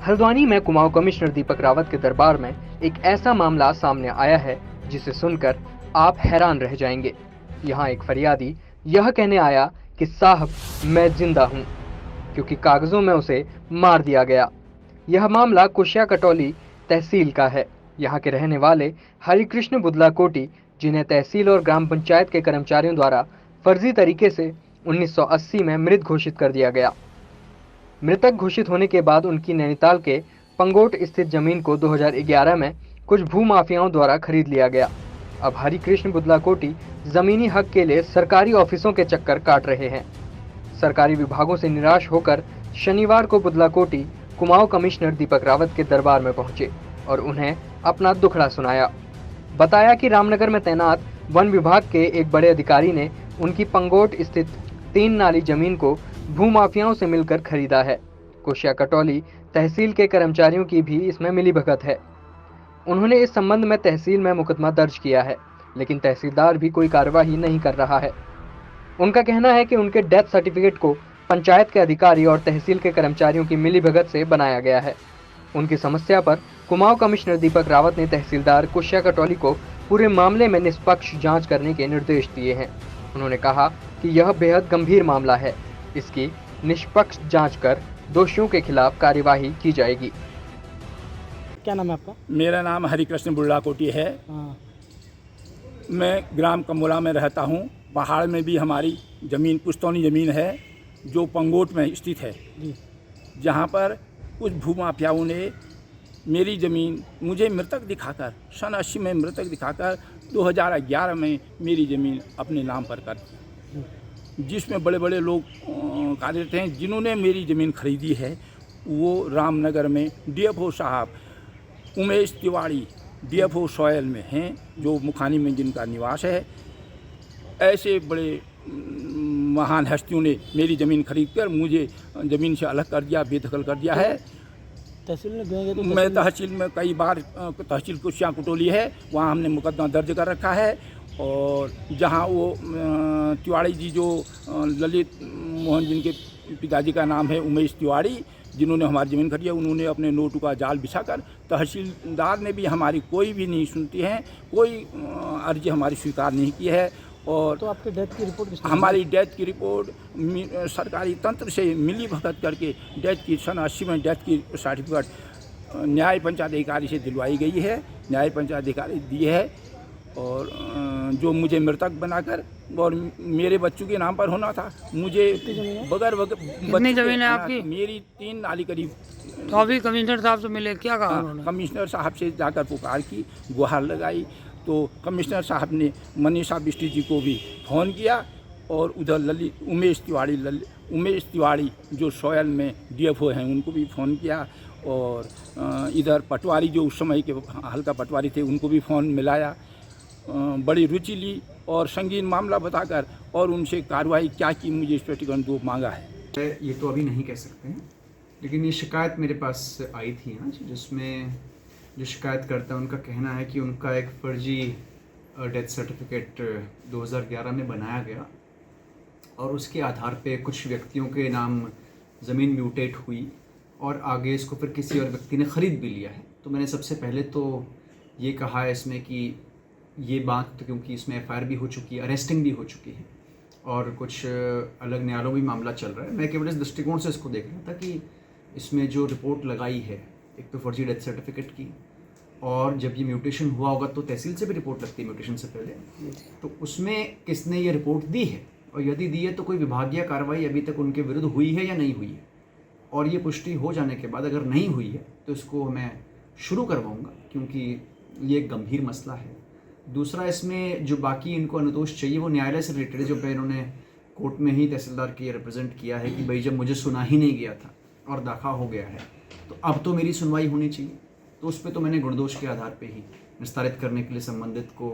हल्द्वानी में कुमाऊं कमिश्नर दीपक रावत के दरबार में एक ऐसा मामला सामने आया है जिसे सुनकर आप हैरान रह जाएंगे। यहाँ एक फरियादी यह कहने आया कि साहब मैं जिंदा हूँ, क्योंकि कागजों में उसे मार दिया गया। यह मामला कुशिया कटौली तहसील का है। यहाँ के रहने वाले हरिकृष्ण बुदला कोटी, जिन्हें तहसील और ग्राम पंचायत के कर्मचारियों द्वारा फर्जी तरीके से 1980 में मृत घोषित कर दिया गया। मृतक घोषित होने के बाद उनकी नैनीताल के पंगोट स्थित जमीन को 2011 में कुछ भूमाफियाओं द्वारा खरीद लिया गया। अब हरिकृष्ण बुदला कोटी जमीनी हक के लिए सरकारी ऑफिसों के चक्कर काट रहे हैं। सरकारी विभागों से निराश होकर शनिवार को बुदला कोटी कुमाऊं कमिश्नर दीपक रावत के दरबार में पहुंचे और उन्हें अपना दुखड़ा सुनाया। बताया कि रामनगर में तैनात वन विभाग के एक बड़े अधिकारी ने उनकी पंगोट स्थित 3 नाली जमीन को भूमाफियाओं से मिलकर खरीदा है। कुशिया कटौली तहसील के कर्मचारियों की भी इसमें मिलीभगत है। उन्होंने इस संबंध में तहसील में मुकदमा दर्ज किया है, लेकिन तहसीलदार भी कोई कार्रवाई नहीं कर रहा है। उनका कहना है कि उनके डेथ सर्टिफिकेट को पंचायत के अधिकारी और तहसील के कर्मचारियों की मिलीभगत से बनाया गया है। उनकी समस्या पर कुमाऊं कमिश्नर दीपक रावत ने तहसीलदार कुशिया कटौली को पूरे मामले में निष्पक्ष जांच करने के निर्देश दिए हैं। उन्होंने कहा कि यह बेहद गंभीर मामला है, इसकी निष्पक्ष जांच कर दोषियों के खिलाफ कार्यवाही की जाएगी। क्या नाम है आपका? मेरा नाम हरिकृष्ण बुल्ला कोटी है। मैं ग्राम कमोला में रहता हूँ। पहाड़ में भी हमारी ज़मीन पुश्तौनी ज़मीन है जो पंगोट में स्थित है, जहाँ पर कुछ भूमाफियाओं ने मेरी ज़मीन मुझे मृतक दिखाकर सन 80 में मृतक दिखाकर 2011 में मेरी ज़मीन अपने नाम पर कर दी, जिसमें बड़े बड़े लोग कार्यरत हैं। जिन्होंने मेरी ज़मीन खरीदी है वो रामनगर में डीएफओ साहब उमेश तिवारी डीएफओ सॉयल में हैं, जो मुखानी में जिनका निवास है। ऐसे बड़े महान हस्तियों ने मेरी ज़मीन खरीदकर मुझे ज़मीन से अलग कर दिया, बेदखल कर दिया है। तहसील में गए तो मैं तहसील में कई बार, तहसील कुशिया कटौली है, वहाँ हमने मुकदमा दर्ज कर रखा है। और जहाँ वो तिवारी जी, जो ललित मोहन जिनके पिताजी का नाम है उमेश तिवारी, जिन्होंने हमारी ज़मीन खरीदी है, उन्होंने अपने नोटों का जाल बिछाकर तहसीलदार ने भी हमारी कोई भी नहीं सुनती है, कोई अर्जी हमारी स्वीकार नहीं की है। और तो आपके डेथ की रिपोर्ट? हमारी डेथ की रिपोर्ट सरकारी तंत्र से मिली भगत करके डेथ की सन 80 में डेथ की सर्टिफिकेट न्याय पंचायत अधिकारी से दिलवाई गई है। न्याय पंचायत अधिकारी दिए है, और जो मुझे मृतक बनाकर और मेरे बच्चों के नाम पर होना था, मुझे बगैर कितनी ज़मीन है आपकी? मेरी 3 नाली करीब। तो अभी कमिश्नर साहब से मिले, क्या कहा उन्होंने? कमिश्नर साहब से जाकर पुकार की, गुहार लगाई, तो कमिश्नर साहब ने मनीषा बिष्टी जी को भी फ़ोन किया, और उधर ललित उमेश तिवारी जो सोयल में डीएफओ हैं उनको भी फ़ोन किया, और इधर पटवारी जो उस समय के हल्का पटवारी थे उनको भी फ़ोन मिलाया। बड़ी रुचि ली और संगीन मामला बताकर और उनसे कार्रवाई क्या की, मुझे स्पष्टीकरण 2 मांगा है। ये तो अभी नहीं कह सकते हैं, लेकिन ये शिकायत मेरे पास आई थी ना, जिसमें जो शिकायत करता है उनका कहना है कि उनका एक फर्जी डेथ सर्टिफिकेट 2011 में बनाया गया, और उसके आधार पे कुछ व्यक्तियों के नाम ज़मीन म्यूटेट हुई और आगे इसको फिर किसी और व्यक्ति ने ख़रीद भी लिया है। तो मैंने सबसे पहले तो ये कहा है इसमें कि ये बात, तो क्योंकि इसमें एफआईआर भी हो चुकी है, अरेस्टिंग भी हो चुकी है, और कुछ अलग न्यायालयों में मामला चल रहा है। मैं केवल इस दृष्टिकोण से इसको देख रहा था कि इसमें जो रिपोर्ट लगाई है, एक तो फर्जी डेथ सर्टिफिकेट की, और जब ये म्यूटेशन हुआ होगा तो तहसील से भी रिपोर्ट लगती है म्यूटेशन से पहले, तो उसमें किसने ये रिपोर्ट दी है, और यदि दी है तो कोई विभागीय कार्रवाई अभी तक उनके विरुद्ध हुई है या नहीं हुई है। और ये पुष्टि हो जाने के बाद अगर नहीं हुई है तो इसको मैं शुरू करवाऊँगा, क्योंकि ये एक गंभीर मसला है। दूसरा, इसमें जो बाकी इनको अनुतोष चाहिए वो न्यायालय से रिलेटेड, जो पे इन्होंने कोर्ट में ही तहसीलदार की रिप्रेजेंट किया है कि भाई जब मुझे सुना ही नहीं गया था और दाखा हो गया है तो अब तो मेरी सुनवाई होनी चाहिए। तो उस पर तो मैंने गुणदोष के आधार पे ही निस्तारित करने के लिए संबंधित को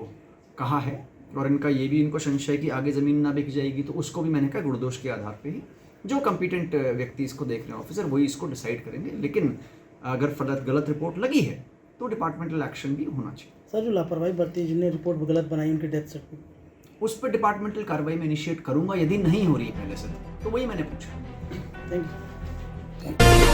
कहा है, और इनका ये भी इनको संशय है कि आगे ज़मीन ना बिक जाएगी, तो उसको भी मैंने कहा गुणदोष के आधार पे ही जो कंपिटेंट व्यक्ति इसको देख रहे हैं ऑफिसर, वही इसको डिसाइड करेंगे। लेकिन अगर गलत रिपोर्ट लगी है तो डिपार्टमेंटल एक्शन भी होना चाहिए। सर, जो लापरवाही बरती, जिन्हें रिपोर्ट गलत बनाई उनकी डेथ सर्टिफिकेट, उस पर डिपार्टमेंटल कार्रवाई में इनिशिएट करूंगा। यदि नहीं हो रही पहले से तो वही मैंने पूछा। Thank you.